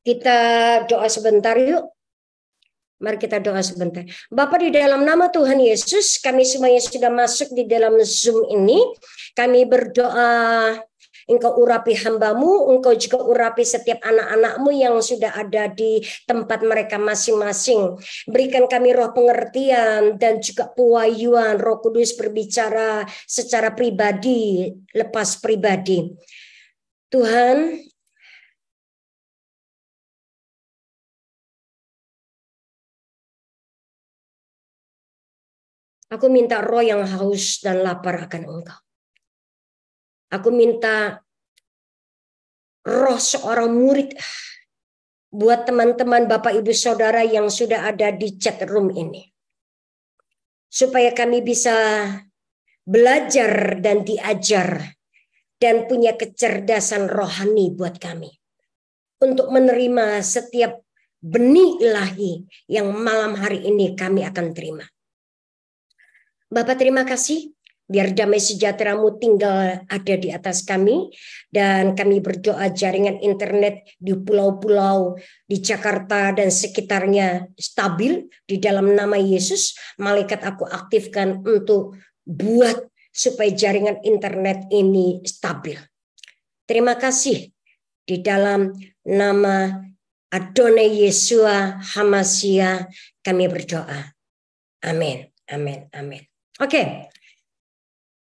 Kita doa sebentar yuk. Mari kita doa sebentar. Bapa, di dalam nama Tuhan Yesus, kami semuanya sudah masuk di dalam Zoom ini. Kami berdoa, Engkau urapi hamba-Mu, Engkau juga urapi setiap anak-anak-Mu yang sudah ada di tempat mereka masing-masing. Berikan kami roh pengertian dan juga pewahyuan. Roh Kudus berbicara secara pribadi, lepas pribadi. Tuhan, aku minta roh yang haus dan lapar akan Engkau. Aku minta roh seorang murid buat teman-teman Bapak Ibu Saudara yang sudah ada di chat room ini. Supaya kami bisa belajar dan diajar dan punya kecerdasan rohani buat kami. Untuk menerima setiap benih ilahi yang malam hari ini kami akan terima. Bapak, terima kasih. Biar damai sejahtera-Mu tinggal ada di atas kami. Dan kami berdoa jaringan internet di pulau-pulau di Jakarta dan sekitarnya stabil. Di dalam nama Yesus, malaikat aku aktifkan untuk buat supaya jaringan internet ini stabil. Terima kasih. Di dalam nama Adonai Yeshua Hamashiach kami berdoa. Amin. Amin. Amin. Oke.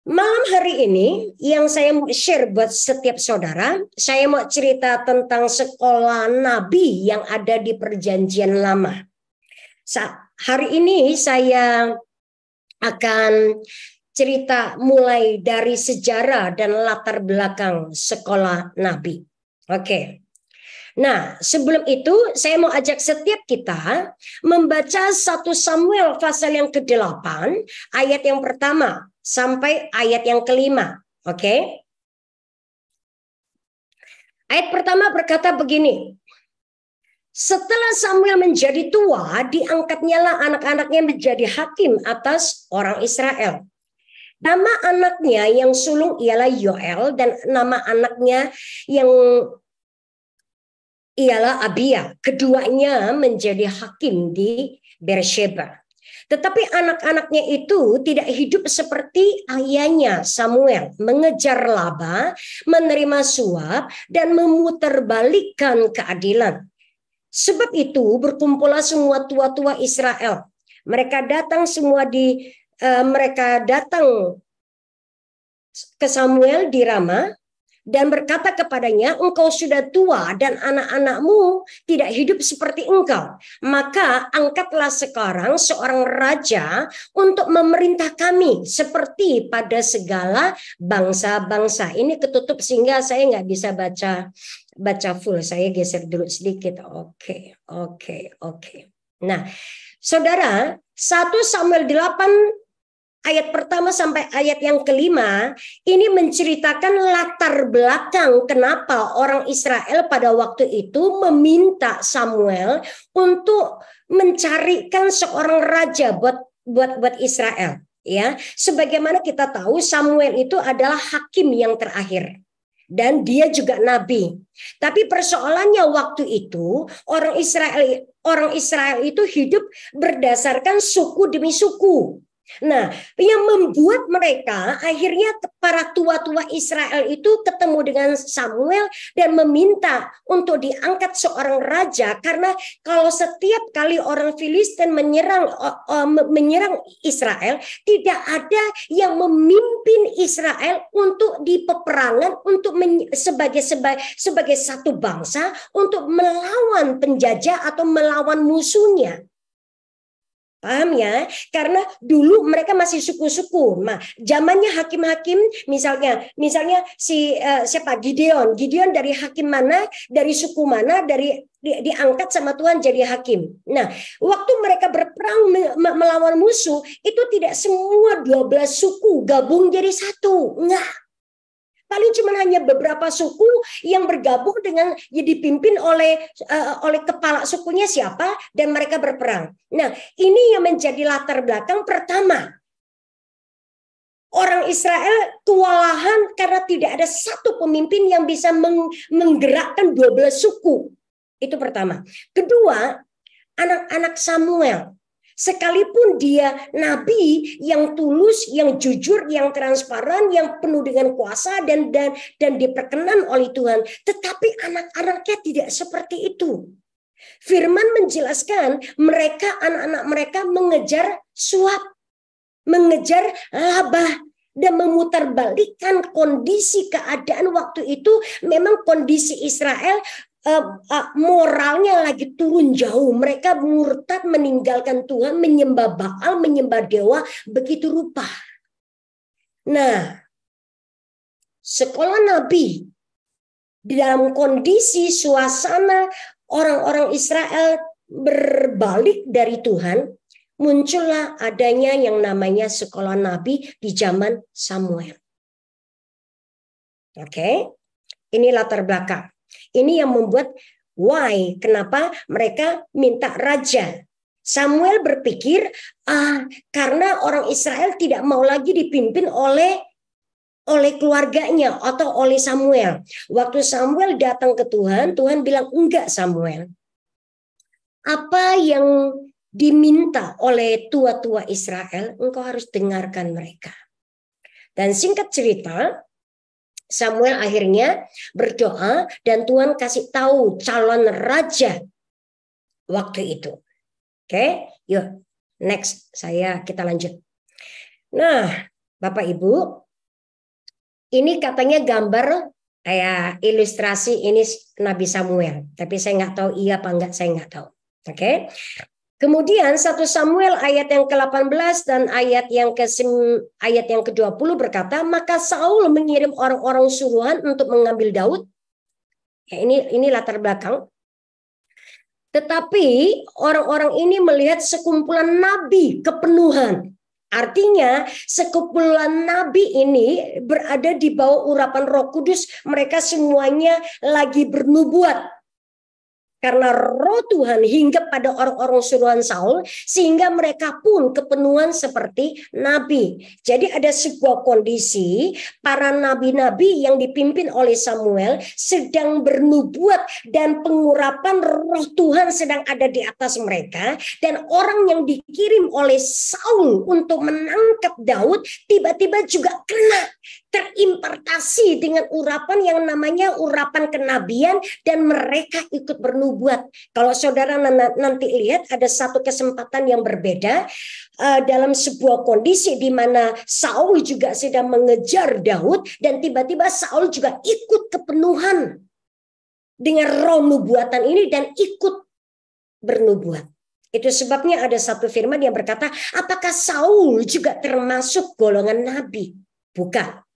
Malam hari ini yang saya mau share buat setiap saudara, saya mau cerita tentang sekolah nabi yang ada di Perjanjian Lama. Hari ini saya akan cerita mulai dari sejarah dan latar belakang sekolah nabi. Oke. Nah, sebelum itu saya mau ajak setiap kita membaca 1 Samuel pasal yang ke-8, ayat yang pertama sampai ayat yang kelima. Oke? Ayat pertama berkata begini. Setelah Samuel menjadi tua, diangkatnya lah anak-anaknya menjadi hakim atas orang Israel. Nama anaknya yang sulung ialah Yoel dan nama anaknya yang ialah Abia. Keduanya menjadi hakim di Beersheba. Tetapi anak-anaknya itu tidak hidup seperti ayahnya Samuel, mengejar laba, menerima suap, dan memutarbalikkan keadilan. Sebab itu berkumpullah semua tua-tua Israel. Mereka datang ke Samuel di Rama dan berkata kepadanya, engkau sudah tua dan anak-anakmu tidak hidup seperti engkau. Maka angkatlah sekarang seorang raja untuk memerintah kami seperti pada segala bangsa-bangsa. Ini ketutup sehingga saya nggak bisa baca full. Saya geser dulu sedikit. Oke. Nah, saudara, 1 Samuel 8 ayat pertama sampai ayat yang kelima ini menceritakan latar belakang kenapa orang Israel pada waktu itu meminta Samuel untuk mencarikan seorang raja buat Israel. Ya, sebagaimana kita tahu Samuel itu adalah hakim yang terakhir. Dan dia juga nabi. Tapi persoalannya waktu itu orang Israel itu hidup berdasarkan suku demi suku. Nah, yang membuat mereka akhirnya para tua-tua Israel itu ketemu dengan Samuel dan meminta untuk diangkat seorang raja, karena kalau setiap kali orang Filistin menyerang Israel, tidak ada yang memimpin Israel untuk di peperangan untuk sebagai satu bangsa untuk melawan penjajah atau melawan musuhnya. Paham ya? Karena dulu mereka masih suku-suku. Nah, zamannya hakim-hakim, misalnya siapa? Gideon dari hakim mana, dari suku mana, diangkat sama Tuhan jadi hakim. Nah, waktu mereka berperang melawan musuh, itu tidak semua 12 suku gabung jadi satu. Enggak. Paling cuma hanya beberapa suku yang bergabung dengan dipimpin oleh kepala sukunya siapa dan mereka berperang. Nah, ini yang menjadi latar belakang pertama. Orang Israel kewalahan karena tidak ada satu pemimpin yang bisa menggerakkan 12 suku. Itu pertama. Kedua, anak-anak Samuel. Sekalipun dia nabi yang tulus, yang jujur, yang transparan, yang penuh dengan kuasa dan diperkenan oleh Tuhan, tetapi anak-anaknya tidak seperti itu. Firman menjelaskan mereka, anak-anak mereka mengejar suap, mengejar laba, dan memutarbalikkan kondisi keadaan waktu itu. Memang kondisi Israel moralnya lagi turun jauh. Mereka murtad, meninggalkan Tuhan, menyembah Baal, menyembah dewa begitu rupa. Nah, sekolah nabi di dalam kondisi suasana orang-orang Israel berbalik dari Tuhan, muncullah adanya yang namanya sekolah nabi di zaman Samuel. Oke, ini latar belakang. Ini yang membuat kenapa mereka minta raja. Samuel berpikir, karena orang Israel tidak mau lagi dipimpin oleh keluarganya atau oleh Samuel. Waktu Samuel datang ke Tuhan, Tuhan bilang, enggak Samuel. Apa yang diminta oleh tua-tua Israel, engkau harus dengarkan mereka. Dan singkat cerita, Samuel akhirnya berdoa dan Tuhan kasih tahu calon raja waktu itu. Oke, yuk next kita lanjut. Nah, Bapak Ibu, ini katanya gambar kayak ilustrasi ini Nabi Samuel, tapi saya nggak tahu iya apa enggak, saya nggak tahu. Oke. Kemudian 1 Samuel ayat yang ke-18 dan ayat yang ke-20 berkata, maka Saul mengirim orang-orang suruhan untuk mengambil Daud. Ya, ini latar belakang. Tetapi orang-orang ini melihat sekumpulan nabi kepenuhan. Artinya sekumpulan nabi ini berada di bawah urapan Roh Kudus. Mereka semuanya lagi bernubuat. Karena roh Tuhan hingga pada orang-orang suruhan Saul, sehingga mereka pun kepenuhan seperti nabi. Jadi ada sebuah kondisi, para nabi-nabi yang dipimpin oleh Samuel sedang bernubuat dan pengurapan roh Tuhan sedang ada di atas mereka. Dan orang yang dikirim oleh Saul untuk menangkap Daud, tiba-tiba juga terimpartasi dengan urapan yang namanya urapan kenabian dan mereka ikut bernubuat. Kalau saudara nanti lihat ada satu kesempatan yang berbeda dalam sebuah kondisi di mana Saul juga sedang mengejar Daud dan tiba-tiba Saul juga ikut kepenuhan dengan roh nubuatan ini dan ikut bernubuat. Itu sebabnya ada satu firman yang berkata, apakah Saul juga termasuk golongan nabi? Bukan.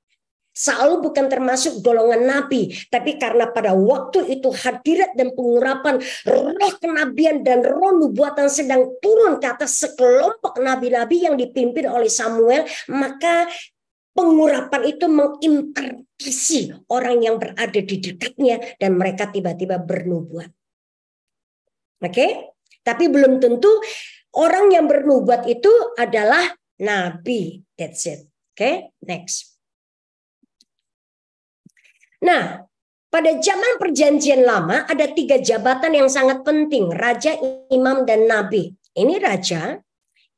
Saul bukan termasuk golongan nabi, tapi karena pada waktu itu hadirat dan pengurapan roh kenabian dan roh nubuatan sedang turun ke atas sekelompok nabi-nabi yang dipimpin oleh Samuel, maka pengurapan itu mengimpartasi orang yang berada di dekatnya dan mereka tiba-tiba bernubuat. Oke? Tapi belum tentu orang yang bernubuat itu adalah nabi. That's it. Oke? Next. Nah, pada zaman perjanjian lama ada 3 jabatan yang sangat penting. Raja, imam, dan nabi. Ini raja,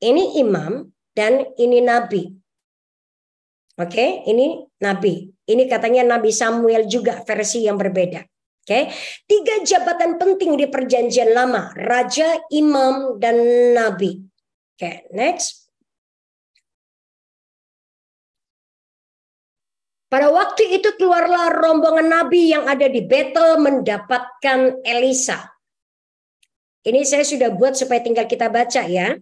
ini imam, dan ini nabi. Oke, ini nabi. Ini katanya Nabi Samuel juga versi yang berbeda. Oke, 3 jabatan penting di perjanjian lama. Raja, imam, dan nabi. Oke, next. Pada waktu itu keluarlah rombongan nabi yang ada di Betel mendapatkan Elisa. Ini saya sudah buat supaya tinggal kita baca ya.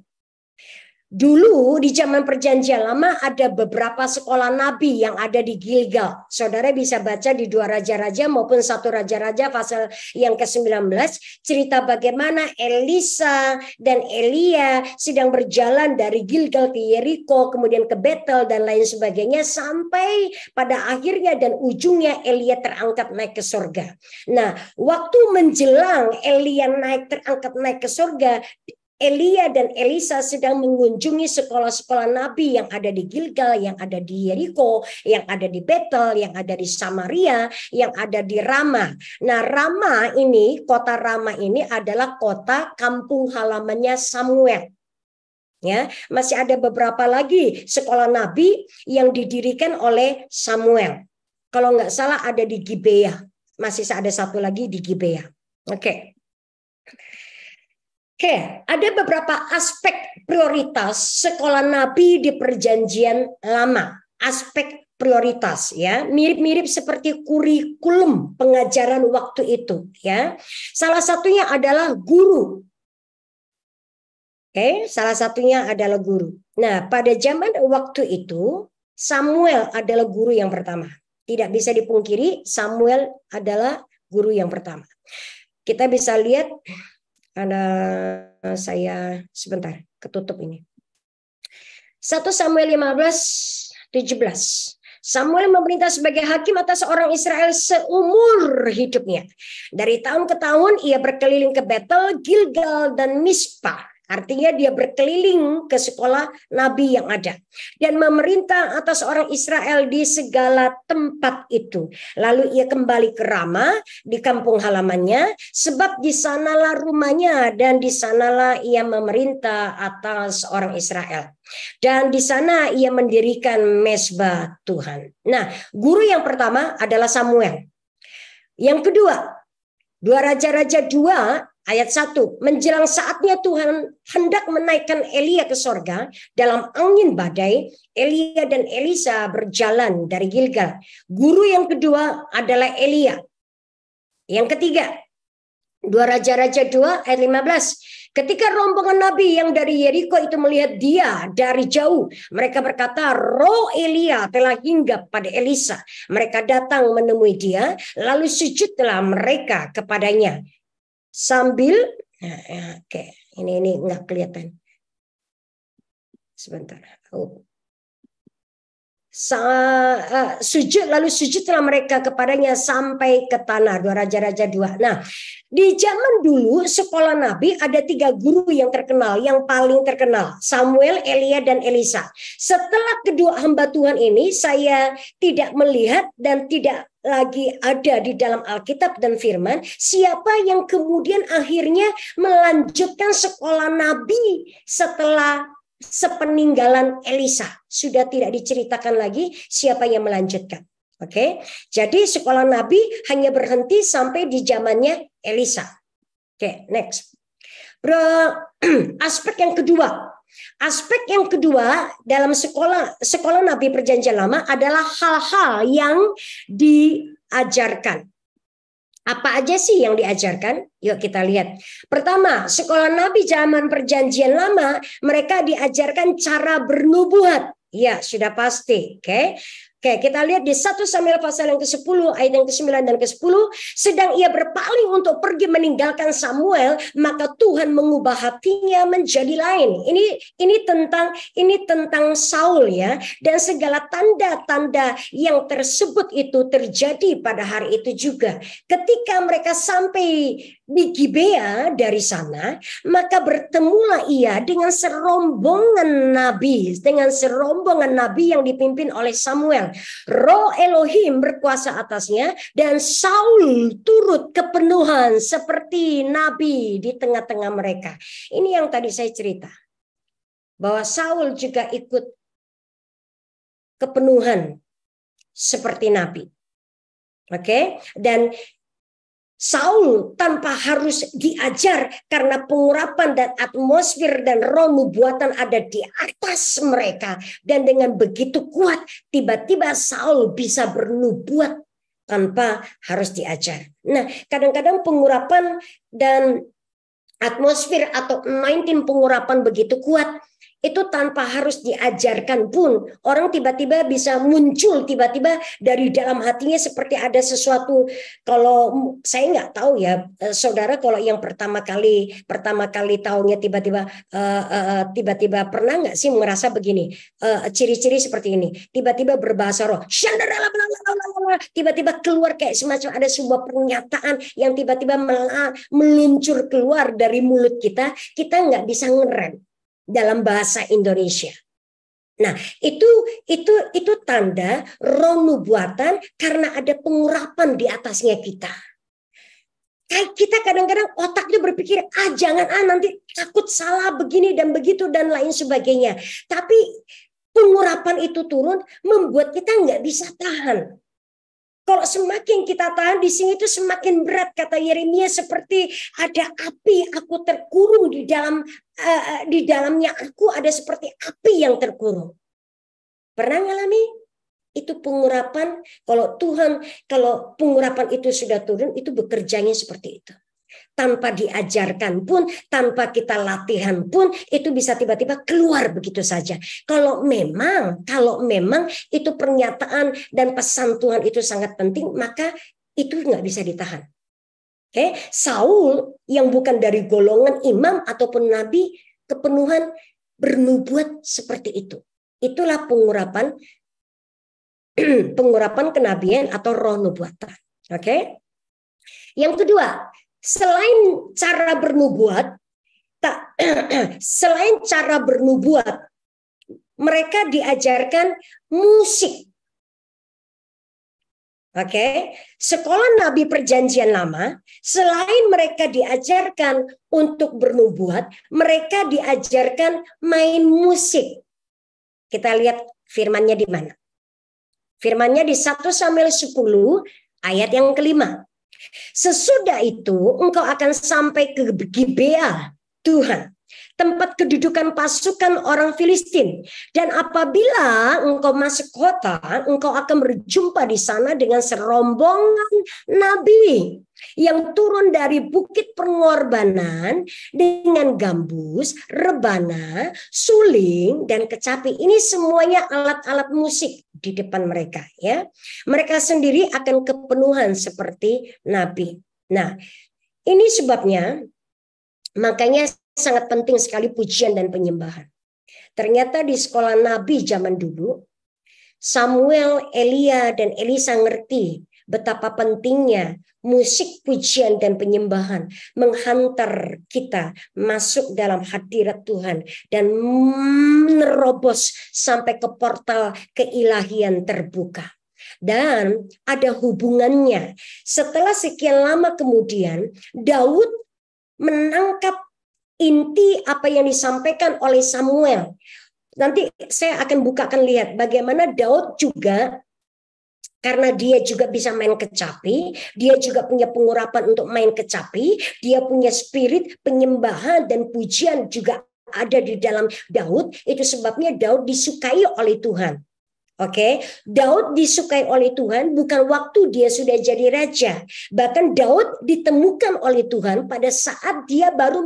Dulu di zaman perjanjian lama ada beberapa sekolah nabi yang ada di Gilgal. Saudara bisa baca di 2 Raja-Raja maupun 1 Raja-Raja pasal yang ke-19. Cerita bagaimana Elisa dan Elia sedang berjalan dari Gilgal ke Yeriko, kemudian ke Betel dan lain sebagainya. Sampai pada akhirnya dan ujungnya Elia terangkat naik ke surga. Nah, waktu menjelang Elia terangkat naik ke surga, Elia dan Elisa sedang mengunjungi sekolah-sekolah nabi yang ada di Gilgal, yang ada di Yeriko, yang ada di Betel, yang ada di Samaria, yang ada di Rama. Nah, Rama ini, kota Rama ini adalah kota kampung halamannya Samuel. Ya, masih ada beberapa lagi sekolah nabi yang didirikan oleh Samuel. Kalau nggak salah ada di Gibea. Masih ada satu lagi di Gibea. Oke. Oke, ada beberapa aspek prioritas sekolah nabi di perjanjian lama. Aspek prioritas ya, mirip-mirip seperti kurikulum pengajaran waktu itu ya. Salah satunya adalah guru. Oke, salah satunya adalah guru. Nah, pada zaman waktu itu Samuel adalah guru yang pertama. Tidak bisa dipungkiri Samuel adalah guru yang pertama. Kita bisa lihat, ada saya sebentar ketutup ini. 1 Samuel 15:17. Samuel memerintah sebagai hakim atas orang Israel seumur hidupnya. Dari tahun ke tahun ia berkeliling ke Betel, Gilgal, dan Mispa. Artinya dia berkeliling ke sekolah nabi yang ada dan memerintah atas orang Israel di segala tempat itu. Lalu ia kembali ke Rama di kampung halamannya, sebab di sanalah rumahnya dan di sanalah ia memerintah atas orang Israel. Dan di sana ia mendirikan mezbah Tuhan. Nah, guru yang pertama adalah Samuel. Yang kedua, 2 Raja-Raja 2 ayat 1, menjelang saatnya Tuhan hendak menaikkan Elia ke sorga, dalam angin badai, Elia dan Elisa berjalan dari Gilgal. Guru yang kedua adalah Elia. Yang ketiga, 2 Raja-Raja 2 ayat 15. Ketika rombongan nabi yang dari Yeriko itu melihat dia dari jauh, mereka berkata, roh Elia telah hinggap pada Elisa. Mereka datang menemui dia, lalu sujudlah mereka kepadanya. Sambil, oke, ini nggak kelihatan. Sebentar. Lalu sujudlah mereka kepadanya sampai ke tanah. 2 Raja-Raja 2. Nah, di zaman dulu sekolah nabi ada 3 guru yang terkenal, yang paling terkenal, Samuel, Elia, dan Elisa. Setelah kedua hamba Tuhan ini, saya tidak melihat dan tidak lagi ada di dalam Alkitab dan Firman siapa yang kemudian akhirnya melanjutkan sekolah nabi setelah sepeninggalan Elisa. Sudah tidak diceritakan lagi siapa yang melanjutkan. Oke, jadi sekolah nabi hanya berhenti sampai di zamannya Elisa. Oke, next. Aspek yang kedua dalam sekolah nabi perjanjian lama adalah hal-hal yang diajarkan. Apa aja sih yang diajarkan? Yuk kita lihat. Pertama, sekolah nabi zaman perjanjian lama, mereka diajarkan cara bernubuat. Ya, sudah pasti. Oke. Oke, kita lihat di 1 Samuel pasal yang ke-10 ayat yang ke-9 dan ke-10, sedang ia berpaling untuk pergi meninggalkan Samuel, maka Tuhan mengubah hatinya menjadi lain. Ini tentang Saul ya, dan segala tanda-tanda yang tersebut itu terjadi pada hari itu juga. Ketika mereka sampai di Gibea dari sana, maka bertemulah ia dengan serombongan nabi yang dipimpin oleh Samuel. Roh Elohim berkuasa atasnya dan Saul turut kepenuhan seperti nabi di tengah-tengah mereka. Ini yang tadi saya cerita, bahwa Saul juga ikut kepenuhan seperti nabi. Oke, dan Saul tanpa harus diajar karena pengurapan dan atmosfer dan roh nubuatan ada di atas mereka. Dan dengan begitu kuat tiba-tiba Saul bisa bernubuat tanpa harus diajar. Nah, kadang-kadang pengurapan dan atmosfer atau anointing pengurapan begitu kuat, Itu tanpa harus diajarkan pun orang tiba-tiba bisa muncul tiba-tiba dari dalam hatinya seperti ada sesuatu. Kalau saya nggak tahu ya, saudara, kalau yang pertama kali tahunya tiba-tiba pernah nggak sih merasa begini, ciri-ciri seperti ini, tiba-tiba berbahasa roh, tiba-tiba keluar kayak semacam ada sebuah pernyataan yang tiba-tiba meluncur keluar dari mulut kita nggak bisa ngerem dalam bahasa Indonesia. Nah, itu tanda roh nubuatan karena ada pengurapan di atasnya kita. Kita kadang-kadang otaknya berpikir, jangan nanti takut salah begini dan begitu dan lain sebagainya. Tapi pengurapan itu turun membuat kita nggak bisa tahan. Kalau semakin kita tahan di sini itu semakin berat, kata Yeremia, seperti ada api, aku terkurung di dalamnya aku ada seperti api yang terkurung. Pernah ngalami? Itu pengurapan. Kalau pengurapan itu sudah turun, itu bekerjanya seperti itu. Tanpa diajarkan pun, tanpa kita latihan pun, itu bisa tiba-tiba keluar begitu saja. Kalau memang itu pernyataan dan pesan Tuhan itu sangat penting, maka itu nggak bisa ditahan. Oke, Saul yang bukan dari golongan imam ataupun nabi, kepenuhan bernubuat seperti itu. Itulah pengurapan kenabian atau roh nubuatan. Oke. Yang kedua, selain cara bernubuat, mereka diajarkan musik. Oke, sekolah Nabi Perjanjian Lama, selain mereka diajarkan untuk bernubuat, mereka diajarkan main musik. Kita lihat firmannya di mana? Firmannya di 1 Samuel 10 ayat yang kelima. Sesudah itu engkau akan sampai ke Gibea Tuhan, tempat kedudukan pasukan orang Filistin. Dan apabila engkau masuk kota, engkau akan berjumpa di sana dengan serombongan nabi yang turun dari bukit pengorbanan dengan gambus, rebana, suling, dan kecapi. Ini semuanya alat-alat musik di depan mereka, ya. Mereka sendiri akan kepenuhan seperti nabi. Nah, ini sebabnya makanya sangat penting sekali pujian dan penyembahan. Ternyata di sekolah nabi zaman dulu, Samuel, Elia, dan Elisa ngerti betapa pentingnya musik, pujian, dan penyembahan menghantar kita masuk dalam hadirat Tuhan dan menerobos sampai ke portal keilahian terbuka. Dan ada hubungannya. Setelah sekian lama kemudian, Daud menangkap inti apa yang disampaikan oleh Samuel. Nanti saya akan bukakan lihat bagaimana Daud juga, karena dia juga bisa main kecapi, dia juga punya pengurapan untuk main kecapi, dia punya spirit penyembahan dan pujian juga ada di dalam Daud. Itu sebabnya Daud disukai oleh Tuhan. Oke, Daud disukai oleh Tuhan bukan waktu dia sudah jadi raja. Bahkan Daud ditemukan oleh Tuhan pada saat dia baru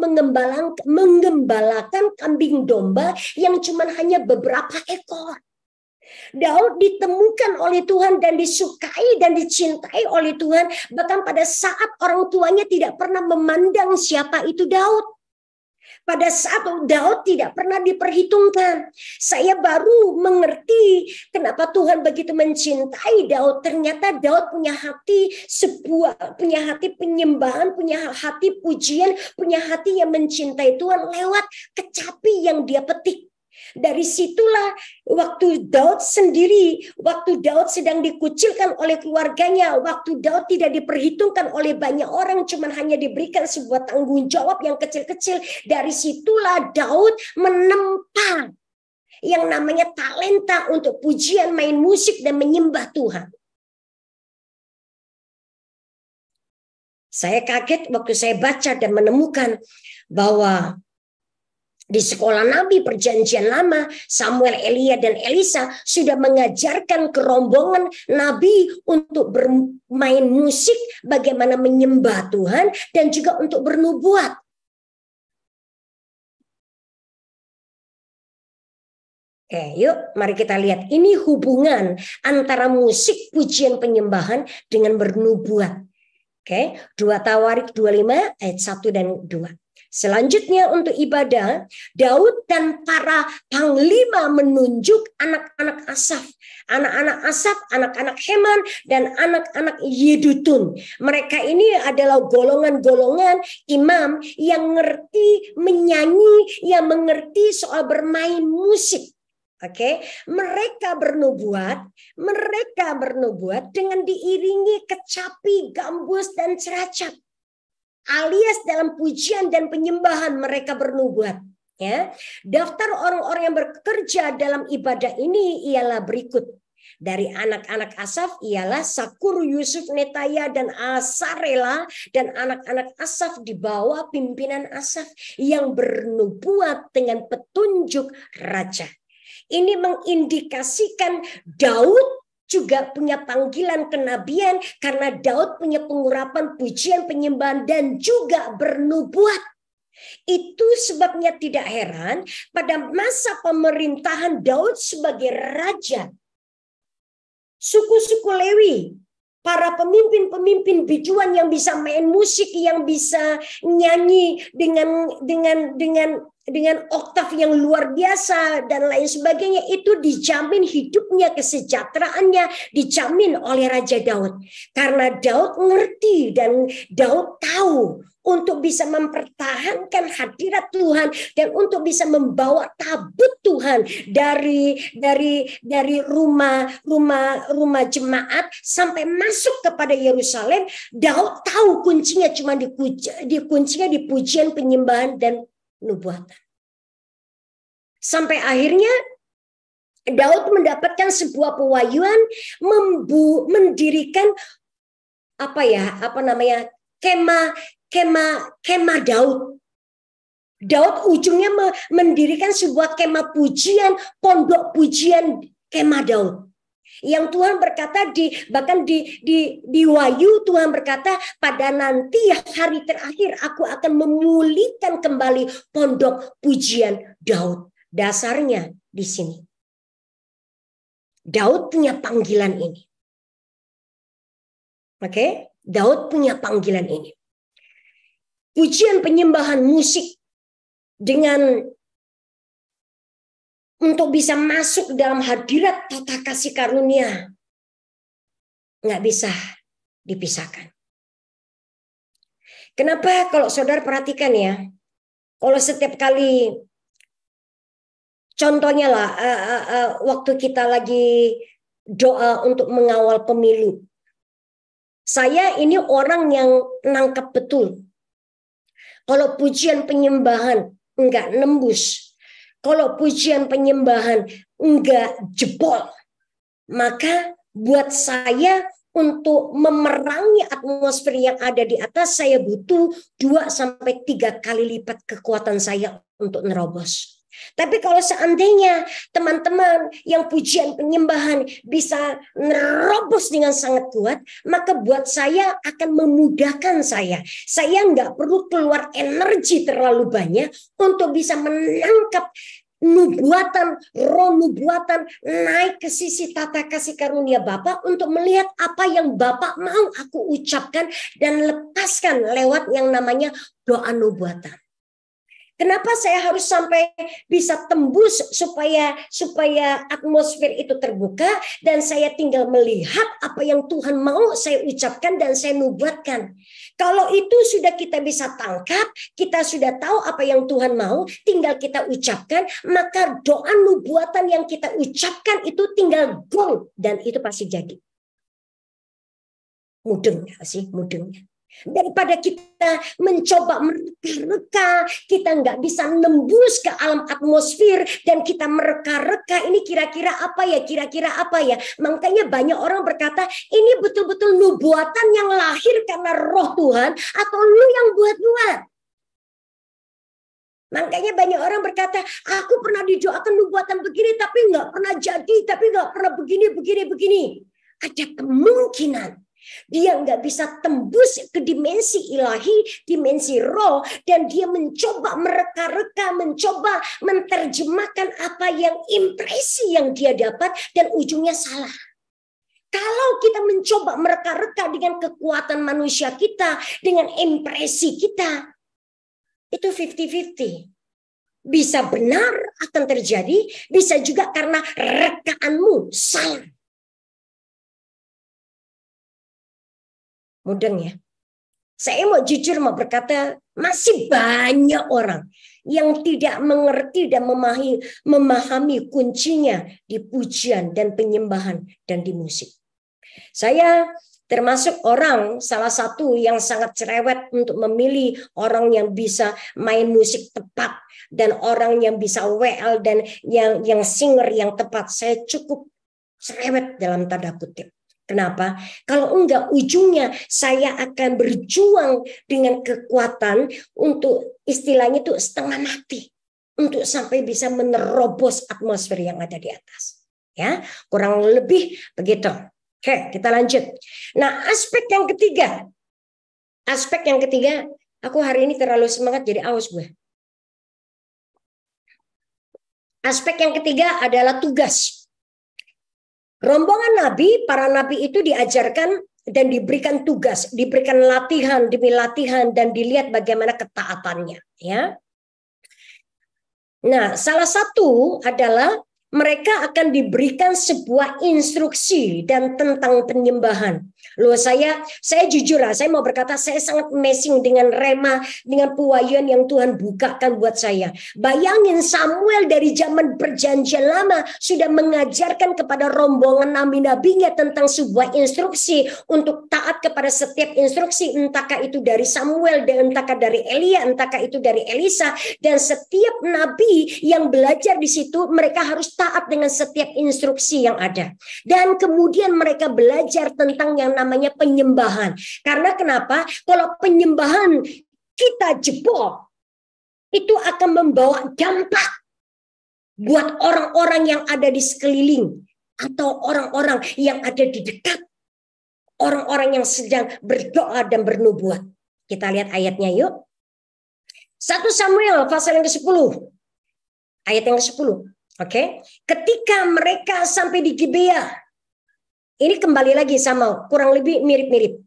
menggembalakan kambing domba yang cuma hanya beberapa ekor. Daud ditemukan oleh Tuhan dan disukai dan dicintai oleh Tuhan, bahkan pada saat orang tuanya tidak pernah memandang siapa itu Daud. Pada saat Daud tidak pernah diperhitungkan. Saya baru mengerti kenapa Tuhan begitu mencintai Daud. Ternyata Daud punya hati penyembahan, punya hati pujian, punya hati yang mencintai Tuhan lewat kecapi yang dia petik. Dari situlah waktu Daud sedang dikucilkan oleh keluarganya, waktu Daud tidak diperhitungkan oleh banyak orang, cuman hanya diberikan sebuah tanggung jawab yang kecil-kecil. Dari situlah Daud menempa yang namanya talenta untuk pujian, main musik, dan menyembah Tuhan. Saya kaget waktu saya baca dan menemukan bahwa di sekolah Nabi Perjanjian Lama, Samuel, Elia, dan Elisa sudah mengajarkan kerombongan Nabi untuk bermain musik, bagaimana menyembah Tuhan, dan juga untuk bernubuat. Yuk mari kita lihat ini hubungan antara musik pujian penyembahan dengan bernubuat. 2 Tawarik 25 ayat 1 dan 2. Selanjutnya untuk ibadah, Daud dan para panglima menunjuk anak-anak Asaf. Anak-anak Asaf, anak-anak Heman, dan anak-anak Yedutun. Mereka ini adalah golongan-golongan imam yang mengerti menyanyi, yang mengerti soal bermain musik. Mereka bernubuat dengan diiringi kecapi, gambus, dan ceracap. Alias dalam pujian dan penyembahan mereka bernubuat. Daftar orang-orang yang bekerja dalam ibadah ini ialah berikut. Dari anak-anak Asaf ialah Sakur, Yusuf, Netaya, dan Asarela, dan anak-anak Asaf di bawah pimpinan Asaf yang bernubuat dengan petunjuk raja. Ini mengindikasikan Daud juga punya panggilan kenabian karena Daud punya pengurapan pujian penyembahan dan juga bernubuat. Itu sebabnya tidak heran pada masa pemerintahan Daud sebagai raja, suku-suku Lewi, para pemimpin-pemimpin biduan yang bisa main musik, yang bisa nyanyi dengan oktav yang luar biasa dan lain sebagainya, itu dijamin hidupnya, kesejahteraannya dijamin oleh Raja Daud. Karena Daud ngerti dan Daud tahu untuk bisa mempertahankan hadirat Tuhan dan untuk bisa membawa tabut Tuhan dari rumah jemaat sampai masuk kepada Yerusalem. Daud tahu kuncinya cuma di pujian penyembahan dan nubuatan. Sampai akhirnya Daud mendapatkan sebuah pewahyuan mendirikan kemah Daud. Daud ujungnya mendirikan sebuah kemah pujian, pondok pujian kemah Daud. Yang Tuhan berkata bahkan di Wahyu Tuhan berkata, pada nanti hari terakhir aku akan memulihkan kembali pondok pujian Daud. Dasarnya di sini. Daud punya panggilan ini. Daud punya panggilan ini. Pujian penyembahan musik dengan untuk bisa masuk dalam hadirat tata kasih karunia nggak bisa dipisahkan. Kenapa? Kalau saudara perhatikan ya, kalau setiap kali contohnya lah waktu kita lagi doa untuk mengawal pemilu, saya ini orang yang nangkep betul. Kalau pujian penyembahan enggak nembus, kalau pujian penyembahan enggak jebol, maka buat saya untuk memerangi atmosfer yang ada di atas, saya butuh 2-3 kali lipat kekuatan saya untuk nerobos. Tapi kalau seandainya teman-teman yang pujian penyembahan bisa nerobos dengan sangat kuat, maka buat saya akan memudahkan saya. Saya nggak perlu keluar energi terlalu banyak untuk bisa menangkap nubuatan, roh nubuatan naik ke sisi tata kasih karunia Bapa untuk melihat apa yang Bapa mau aku ucapkan dan lepaskan lewat yang namanya doa nubuatan. Kenapa saya harus sampai bisa tembus supaya atmosfer itu terbuka dan saya tinggal melihat apa yang Tuhan mau saya ucapkan dan saya nubuatkan. Kalau itu sudah kita bisa tangkap, kita sudah tahu apa yang Tuhan mau, tinggal kita ucapkan, maka doa nubuatan yang kita ucapkan itu tinggal gong dan itu pasti jadi. Mudeng gak sih? Mudengnya. Daripada kita mencoba mereka, kita nggak bisa nembus ke alam atmosfer dan kita mereka-reka, ini kira-kira apa ya, makanya banyak orang berkata ini betul-betul nubuatan yang lahir karena roh Tuhan atau lu yang buat-buat. Makanya banyak orang berkata, aku pernah didoakan nubuatan begini tapi nggak pernah jadi, tapi nggak pernah begini. Ada kemungkinan Dia nggak bisa tembus ke dimensi ilahi, dimensi roh, dan dia mencoba mereka-reka, mencoba menerjemahkan apa yang impresi yang dia dapat, dan ujungnya salah. Kalau kita mencoba mereka-reka dengan kekuatan manusia kita, dengan impresi kita, itu 50-50. Bisa benar akan terjadi, bisa juga karena rekaanmu salah. Mudeng ya. Saya mau jujur mau berkata, masih banyak orang yang tidak mengerti dan memahami kuncinya di pujian dan penyembahan dan di musik. Saya termasuk orang salah satu yang sangat cerewet untuk memilih orang yang bisa main musik tepat dan orang yang bisa WL dan yang singer yang tepat. Saya cukup cerewet dalam tanda kutip. Kenapa? Kalau enggak, ujungnya saya akan berjuang dengan kekuatan untuk istilahnya itu setengah mati untuk sampai bisa menerobos atmosfer yang ada di atas. Ya, kurang lebih begitu. Oke, kita lanjut. Nah, aspek yang ketiga, aku hari ini terlalu semangat jadi aus gue. Aspek yang ketiga adalah tugas. Rombongan nabi, para nabi itu diajarkan dan diberikan tugas, diberikan latihan demi latihan dan dilihat bagaimana ketaatannya. Ya. Nah, salah satu adalah mereka akan diberikan sebuah instruksi dan tentang penyembahan. Loh, saya jujur lah, saya mau berkata saya sangat amazing dengan rema, dengan pewahyuan yang Tuhan bukakan buat saya. Bayangin Samuel dari zaman perjanjian lama sudah mengajarkan kepada rombongan nabi-nabinya tentang sebuah instruksi untuk taat kepada setiap instruksi, entahkah itu dari Samuel, dan entahkah dari Elia, entahkah itu dari Elisa, dan setiap nabi yang belajar di situ mereka harus taat dengan setiap instruksi yang ada. Dan kemudian mereka belajar tentang yang namanya penyembahan. Karena kenapa? Kalau penyembahan kita jebol, itu akan membawa dampak buat orang-orang yang ada di sekeliling atau orang-orang yang ada di dekat, orang-orang yang sedang berdoa dan bernubuat. Kita lihat ayatnya yuk. 1 Samuel pasal yang ke-10. Ayat yang ke-10. Oke. Ketika mereka sampai di Gibea, ini kembali lagi sama, kurang lebih mirip-mirip.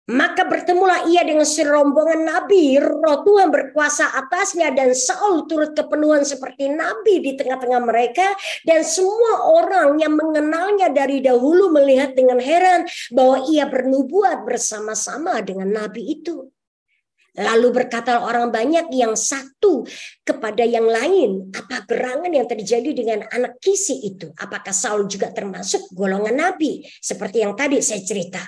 Maka bertemulah ia dengan serombongan nabi, roh Tuhan berkuasa atasnya, dan Saul turut kepenuhan seperti nabi di tengah-tengah mereka, dan semua orang yang mengenalnya dari dahulu melihat dengan heran bahwa ia bernubuat bersama-sama dengan nabi itu. Lalu berkata orang banyak yang satu kepada yang lain, apa gerangan yang terjadi dengan anak Kisi itu? Apakah Saul juga termasuk golongan nabi? Seperti yang tadi saya cerita.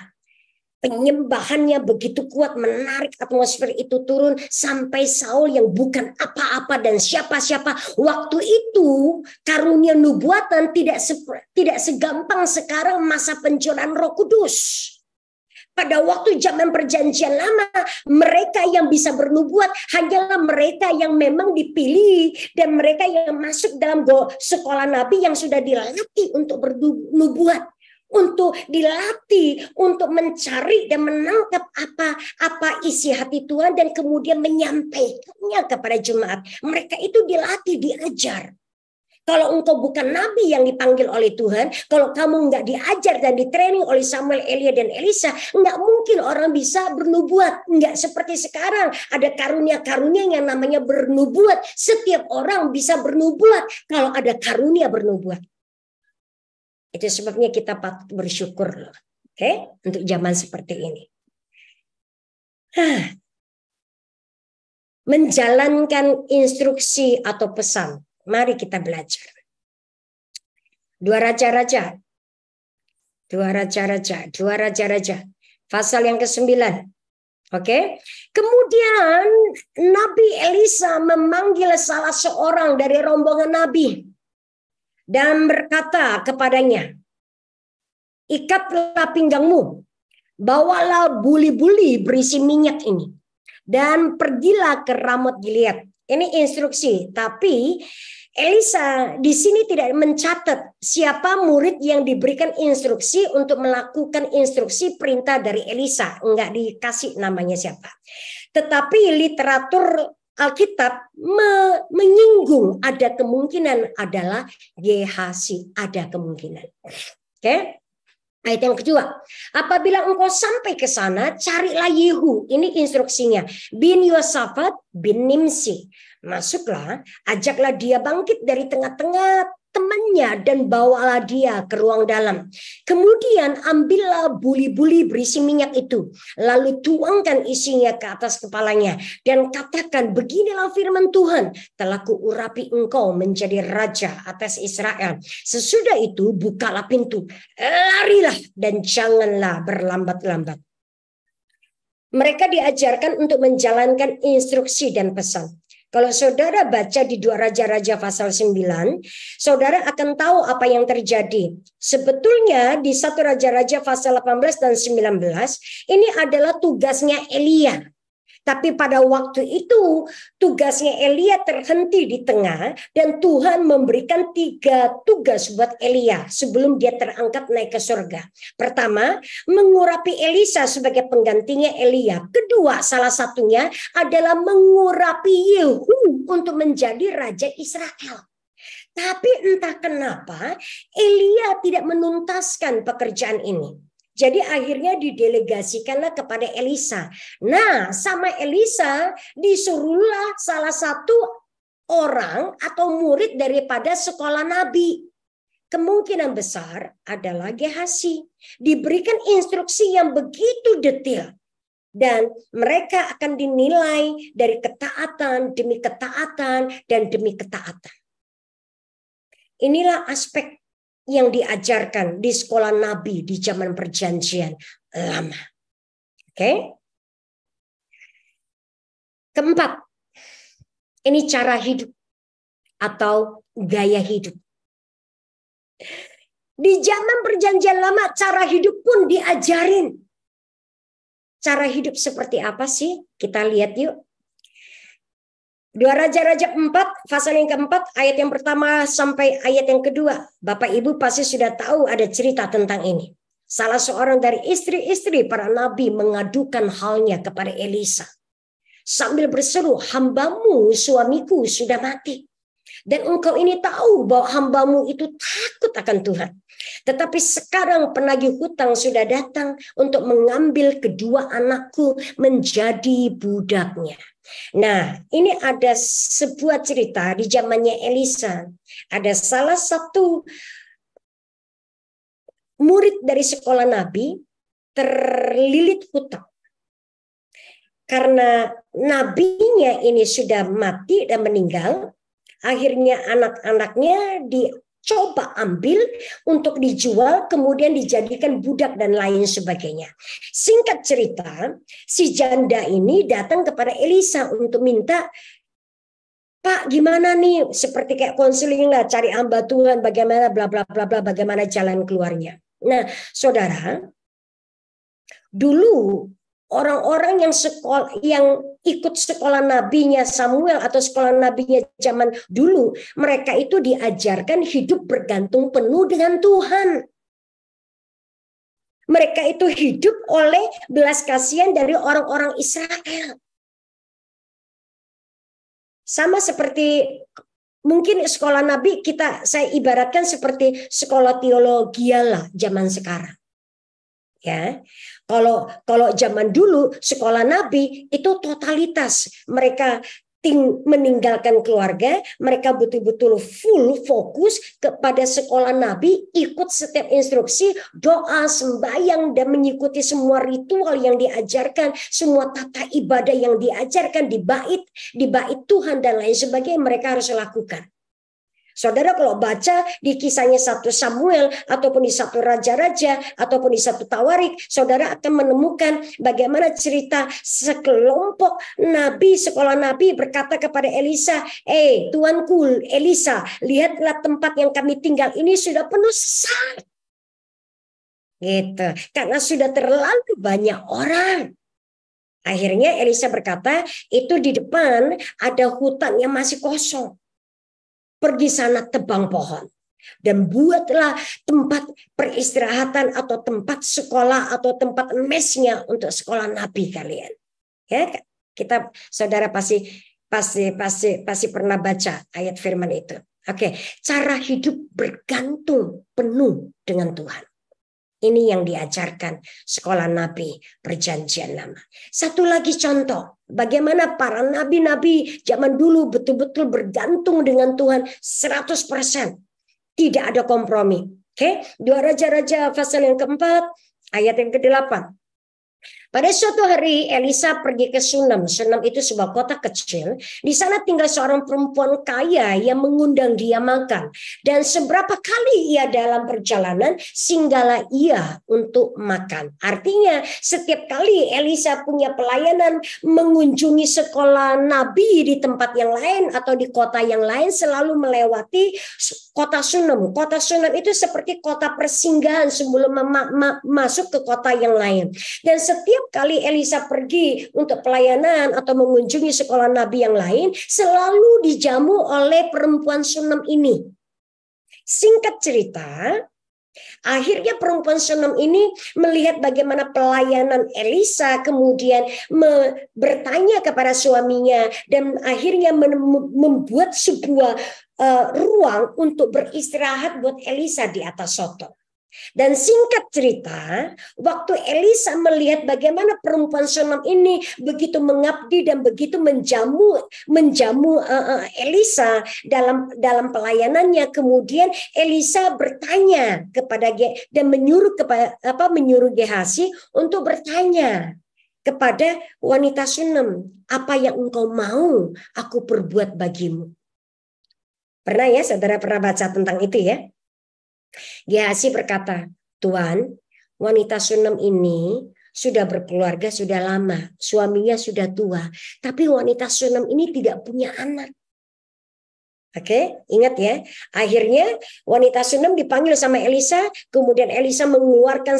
Penyembahannya begitu kuat menarik atmosfer itu turun sampai Saul yang bukan apa-apa dan siapa-siapa. Waktu itu karunia nubuatan tidak segampang sekarang masa pencurahan Roh Kudus. Pada waktu zaman perjanjian lama, mereka yang bisa bernubuat hanyalah mereka yang memang dipilih dan mereka yang masuk dalam sekolah nabi yang sudah dilatih untuk bernubuat, untuk dilatih untuk mencari dan menangkap apa isi hati Tuhan dan kemudian menyampaikannya kepada jemaat. Mereka itu dilatih, diajar. Kalau engkau bukan nabi yang dipanggil oleh Tuhan, kalau kamu nggak diajar dan ditraining oleh Samuel, Elia, dan Elisa, nggak mungkin orang bisa bernubuat. Nggak seperti sekarang, ada karunia-karunia yang namanya bernubuat. Setiap orang bisa bernubuat kalau ada karunia bernubuat. Itu sebabnya kita patut bersyukur loh. Oke? Untuk zaman seperti ini. Menjalankan instruksi atau pesan. Mari kita belajar. Dua Raja-Raja. Pasal yang ke-9. Oke. Kemudian Nabi Elisa memanggil salah seorang dari rombongan Nabi. Dan berkata kepadanya, ikatlah pinggangmu. Bawalah buli-buli berisi minyak ini. Dan pergilah ke Ramot Gilead. Ini instruksi, tapi Elisa di sini tidak mencatat siapa murid yang diberikan instruksi untuk melakukan instruksi perintah dari Elisa. Enggak dikasih namanya siapa. Tetapi literatur Alkitab menyinggung ada kemungkinan adalah Gehazi. Ada kemungkinan. Oke. Ayat yang kedua, apabila engkau sampai ke sana, carilah Yehu. Ini instruksinya. Bin Yosafat bin Nimsi. Masuklah, ajaklah dia bangkit dari tengah-tengah temannya dan bawalah dia ke ruang dalam. Kemudian ambillah buli-buli berisi minyak itu, lalu tuangkan isinya ke atas kepalanya dan katakan, beginilah firman Tuhan, telah kuurapi engkau menjadi raja atas Israel. Sesudah itu bukalah pintu, larilah dan janganlah berlambat-lambat. Mereka diajarkan untuk menjalankan instruksi dan pesan. Kalau saudara baca di 2 Raja-Raja pasal 9, saudara akan tahu apa yang terjadi. Sebetulnya di 1 Raja-Raja pasal 18 dan 19, ini adalah tugasnya Elia. Tapi pada waktu itu tugasnya Elia terhenti di tengah dan Tuhan memberikan 3 tugas buat Elia sebelum dia terangkat naik ke surga. Pertama, mengurapi Elisa sebagai penggantinya Elia. Kedua, salah satunya adalah mengurapi Yehu untuk menjadi raja Israel. Tapi entah kenapa Elia tidak menuntaskan pekerjaan ini. Jadi akhirnya didelegasikanlah kepada Elisa. Nah, sama Elisa disuruhlah salah satu orang atau murid daripada sekolah nabi. Kemungkinan besar adalah Gehazi. Diberikan instruksi yang begitu detail. Dan mereka akan dinilai dari ketaatan demi ketaatan dan demi ketaatan. Inilah aspek yang diajarkan di sekolah Nabi di zaman perjanjian lama. Oke. Keempat, ini cara hidup atau gaya hidup. Di zaman perjanjian lama cara hidup pun diajarin. Cara hidup seperti apa sih? Kita lihat yuk. 2 Raja-Raja 4, pasal yang keempat, ayat yang pertama sampai ayat yang kedua. Bapak Ibu pasti sudah tahu ada cerita tentang ini. Salah seorang dari istri-istri para nabi mengadukan halnya kepada Elisa. Sambil berseru, hambamu suamiku sudah mati. Dan engkau ini tahu bahwa hambamu itu takut akan Tuhan. Tetapi sekarang penagih hutang sudah datang untuk mengambil kedua anakku menjadi budaknya. Nah, ini ada sebuah cerita di zamannya Elisa. Ada salah satu murid dari sekolah Nabi terlilit hutang. Karena nabinya ini sudah mati dan meninggal, akhirnya anak-anaknya dicoba ambil untuk dijual, kemudian dijadikan budak dan lain sebagainya. Singkat cerita, si janda ini datang kepada Elisa untuk minta, Pak, gimana nih? Seperti kayak konseling lah, cari hamba Tuhan, bagaimana bla bla bla bla, bagaimana jalan keluarnya. Nah, saudara, dulu orang-orang yang ikut sekolah nabinya Samuel atau sekolah nabinya zaman dulu, mereka itu diajarkan hidup bergantung penuh dengan Tuhan. Mereka itu hidup oleh belas kasihan dari orang-orang Israel. Sama seperti mungkin sekolah nabi saya ibaratkan seperti sekolah teologi lah zaman sekarang. Ya, kalau zaman dulu sekolah nabi itu totalitas, mereka meninggalkan keluarga, mereka betul-betul full fokus kepada sekolah nabi, ikut setiap instruksi, doa, sembahyang, dan mengikuti semua ritual yang diajarkan, semua tata ibadah yang diajarkan di bait Tuhan dan lain sebagainya mereka harus lakukan. Saudara kalau baca di kisahnya 1 Samuel ataupun di 1 Raja-Raja ataupun di 1 Tawarik, saudara akan menemukan bagaimana cerita sekelompok nabi, sekolah nabi berkata kepada Elisa, tuanku Elisa, lihatlah tempat yang kami tinggal ini sudah penuh sesak. Gitu, karena sudah terlalu banyak orang. Akhirnya Elisa berkata, itu di depan ada hutan yang masih kosong. pergi sana tebang pohon. Dan buatlah tempat peristirahatan atau tempat sekolah atau tempat mesnya untuk sekolah nabi kalian. Ya, kita saudara pasti pernah baca ayat firman itu. Oke, cara hidup bergantung penuh dengan Tuhan. Ini yang diajarkan sekolah nabi perjanjian lama. Satu lagi contoh, bagaimana para nabi-nabi zaman dulu betul-betul bergantung dengan Tuhan 100%. Tidak ada kompromi. Oke, 2 Raja-Raja pasal yang keempat, ayat yang ke-8. Pada suatu hari Elisa pergi ke Sunem. Sunem itu sebuah kota kecil. Di sana tinggal seorang perempuan kaya yang mengundang dia makan. Dan seberapa kali ia dalam perjalanan, singgahlah ia untuk makan. Artinya setiap kali Elisa punya pelayanan mengunjungi sekolah nabi di tempat yang lain atau di kota yang lain, selalu melewati kota Sunem. Kota Sunem itu seperti kota persinggahan sebelum masuk ke kota yang lain. Dan setiap kali Elisa pergi untuk pelayanan atau mengunjungi sekolah nabi yang lain, selalu dijamu oleh perempuan Sunem ini. Singkat cerita, akhirnya perempuan Sunem ini melihat bagaimana pelayanan Elisa, kemudian bertanya kepada suaminya, dan akhirnya membuat sebuah ruang untuk beristirahat buat Elisa di atas soto. Dan singkat cerita, waktu Elisa melihat bagaimana perempuan Sunem ini begitu mengabdi dan begitu menjamu Elisa dalam pelayanannya, kemudian Elisa bertanya kepada dan menyuruh Gehazi untuk bertanya kepada wanita Sunem, apa yang engkau mau aku perbuat bagimu? Pernah ya saudara pernah baca tentang itu ya? Gehazi berkata, Tuan, wanita Sunem ini sudah berkeluarga sudah lama, suaminya sudah tua, tapi wanita Sunem ini tidak punya anak. Oke, ingat ya. Akhirnya wanita Sunem dipanggil sama Elisa, kemudian Elisa mengeluarkan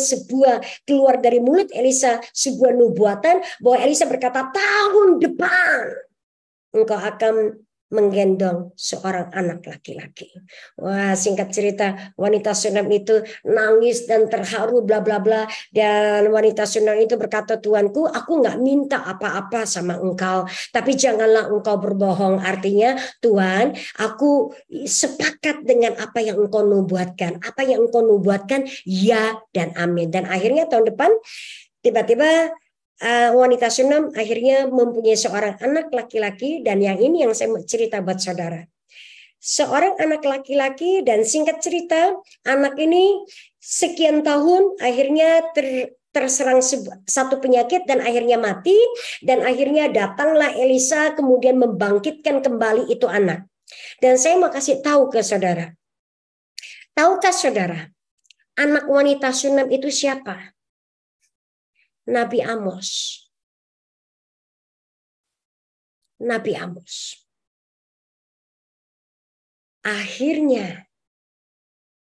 keluar dari mulut Elisa sebuah nubuatan bahwa Elisa berkata, tahun depan engkau akan menggendong seorang anak laki-laki. Wah, singkat cerita, wanita Sunem itu nangis dan terharu bla bla bla, dan wanita Sunem itu berkata, Tuanku, aku nggak minta apa-apa sama engkau, tapi janganlah engkau berbohong. Artinya, Tuhan, aku sepakat dengan apa yang engkau nubuatkan. Apa yang engkau nubuatkan, ya dan amin. Dan akhirnya tahun depan tiba-tiba wanita Sunem akhirnya mempunyai seorang anak laki-laki, dan yang ini yang saya cerita buat saudara. Seorang anak laki-laki, dan singkat cerita anak ini sekian tahun akhirnya terserang satu penyakit dan akhirnya mati, dan akhirnya datanglah Elisa kemudian membangkitkan kembali itu anak. Dan saya mau kasih tahu ke saudara. Tahukah saudara anak wanita Sunem itu siapa? Nabi Amos. Nabi Amos. Akhirnya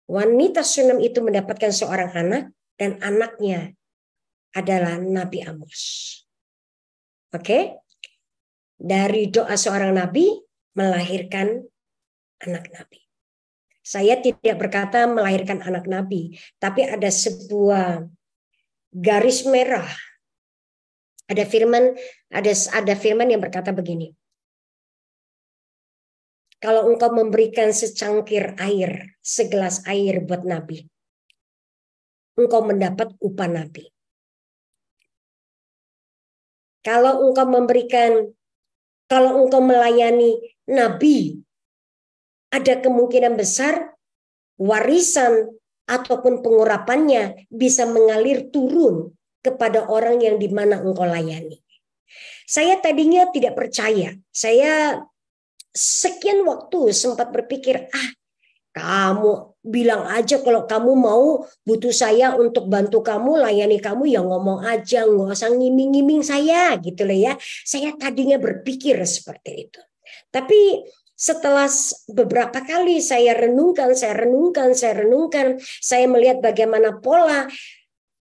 wanita Sunem itu mendapatkan seorang anak, dan anaknya adalah Nabi Amos. Oke? Dari doa seorang nabi melahirkan anak nabi. Saya tidak berkata melahirkan anak nabi, tapi ada sebuah garis merah. Ada firman yang berkata begini. Kalau engkau memberikan secangkir air, segelas air buat nabi, engkau mendapat upah nabi. Kalau engkau melayani nabi, ada kemungkinan besar warisan ataupun pengurapannya bisa mengalir turun kepada orang yang dimana engkau layani. Saya tadinya tidak percaya. Saya sekian waktu sempat berpikir, kamu bilang aja kalau kamu mau butuh saya untuk bantu kamu, layani kamu, ya ngomong aja, nggak usah ngiming-ngiming saya gitu loh ya. Saya tadinya berpikir seperti itu. Tapi setelah beberapa kali saya renungkan, saya melihat bagaimana pola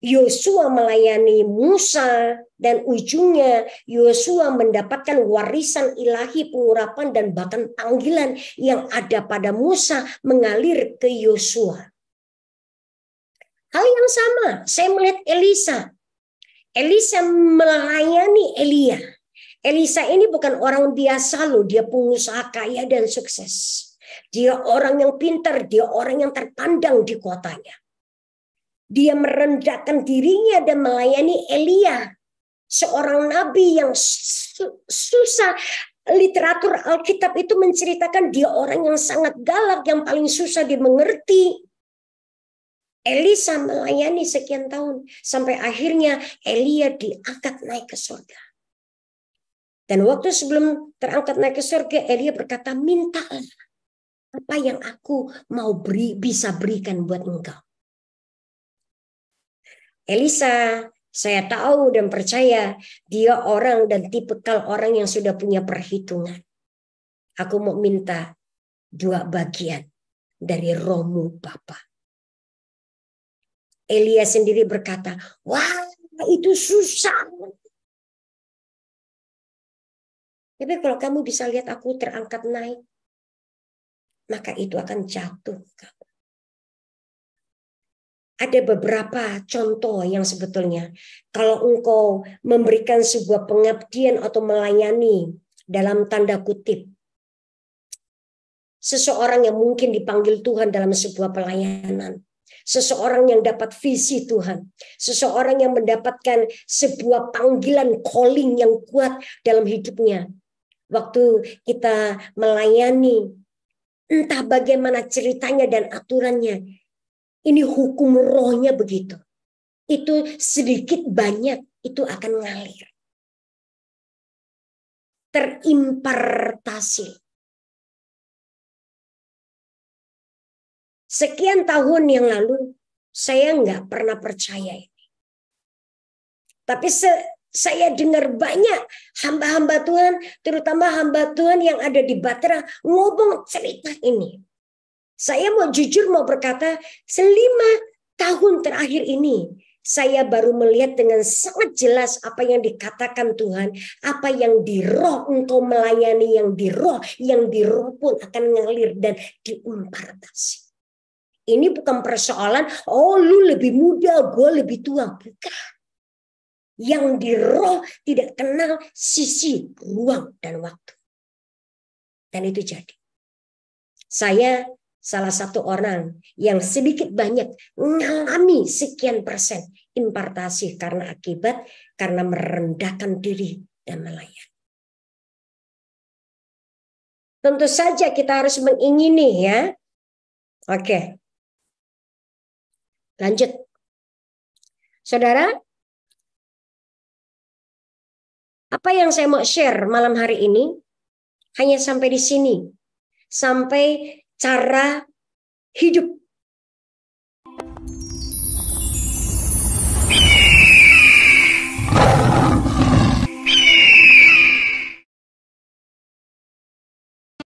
Yosua melayani Musa dan ujungnya Yosua mendapatkan warisan ilahi, pengurapan dan bahkan panggilan yang ada pada Musa mengalir ke Yosua. Hal yang sama saya melihat Elisa. Elisa melayani Elia. Elisa ini bukan orang biasa loh, dia pengusaha kaya dan sukses. Dia orang yang pintar, dia orang yang terpandang di kotanya. Dia merendahkan dirinya dan melayani Elia, seorang nabi yang susah. Literatur Alkitab itu menceritakan dia orang yang sangat galak, yang paling susah dimengerti. Elisa melayani sekian tahun, sampai akhirnya Elia diangkat naik ke surga. Dan waktu sebelum terangkat naik ke surga, Elia berkata, mintalah apa yang aku mau bisa berikan buat engkau. Elisa, saya tahu dan percaya dia orang dan tipikal orang yang sudah punya perhitungan. Aku mau minta 2 bagian dari rohmu Bapa. Elia sendiri berkata, wah itu susah. Tapi kalau kamu bisa lihat aku terangkat naik, maka itu akan jatuh. Ada beberapa contoh yang sebetulnya kalau engkau memberikan sebuah pengabdian atau melayani dalam tanda kutip, seseorang yang mungkin dipanggil Tuhan dalam sebuah pelayanan, seseorang yang dapat visi Tuhan, seseorang yang mendapatkan sebuah panggilan calling yang kuat dalam hidupnya. Waktu kita melayani, entah bagaimana ceritanya dan aturannya, ini hukum rohnya begitu. Itu sedikit banyak itu akan ngalir. Terimpartasi. Sekian tahun yang lalu saya nggak pernah percaya ini. Tapi saya dengar banyak hamba-hamba Tuhan, terutama hamba Tuhan yang ada di Batra, ngomong cerita ini. Saya mau jujur mau berkata, 5 tahun terakhir ini saya baru melihat dengan sangat jelas apa yang dikatakan Tuhan, apa yang di roh engkau melayani, yang di roh pun akan ngalir dan diimpartasi. Ini bukan persoalan, oh lu lebih muda, gue lebih tua. Bukan. Yang di roh tidak kenal sisi ruang dan waktu. Dan itu jadi. Saya salah satu orang yang sedikit banyak mengalami sekian persen impartasi karena merendahkan diri dan melayani. Tentu saja kita harus mengingini ya. Oke. Lanjut. Saudara, apa yang saya mau share malam hari ini hanya sampai di sini. Sampai cara hidup